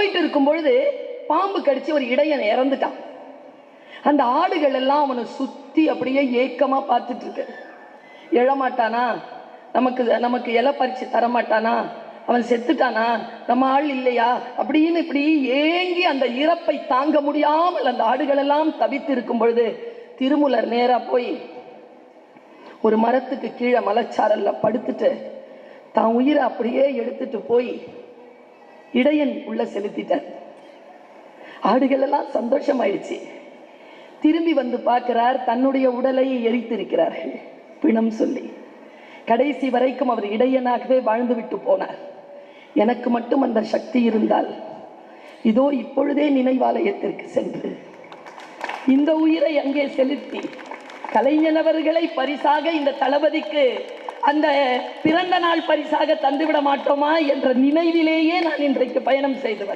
போயிட்டு இருக்கும் பொழுது பாம்பு கடிச்சு ஒரு இடையன் இறந்துட்டான். அந்த ஆடுகள் எல்லாம் அவனை சுத்தி அப்படியே ஏக்கமா பார்த்துட்டு இருக்கு. எழமாட்டானா, நமக்கு நமக்கு இலை பறிச்சு தரமாட்டானா, அவன் செத்துட்டானா, நம்ம ஆள் இல்லையா அப்படின்னு இப்படி ஏங்கி அந்த இறப்பை தாங்க முடியாமல் அந்த ஆடுகள் எல்லாம் தவித்து இருக்கும் பொழுது திருமூலர் நேரா போய் ஒரு மரத்துக்கு கீழே மலைச்சாரல்ல படுத்துட்டு தான் உயிரை அப்படியே எடுத்துட்டு போய் இடையன் உள்ள செலுத்திட்டார். ஆடுகள் எல்லாம் சந்தோஷமாயிடுச்சு. திரும்பி வந்து பார்க்கிறார், தன்னுடைய உடலை எரித்திருக்கிறார்கள் பிணம் சொல்லி. கடைசி வரைக்கும் அவர் இடையனாகவே வாழ்ந்து விட்டு போனார். எனக்கு மட்டும் அந்த சக்தி இருந்தால் இதோ இப்பொழுதே நினைவாலயத்திற்கு சென்று இந்த உயிரை அங்கே செலுத்தி கலைஞனவர்களை பரிசாக இந்த தளபதிக்கு அந்த பிறந்த நாள் பரிசாக தந்துவிட மாட்டோமா என்ற நினைவிலேயே நான் இன்றைக்கு பயணம் செய்து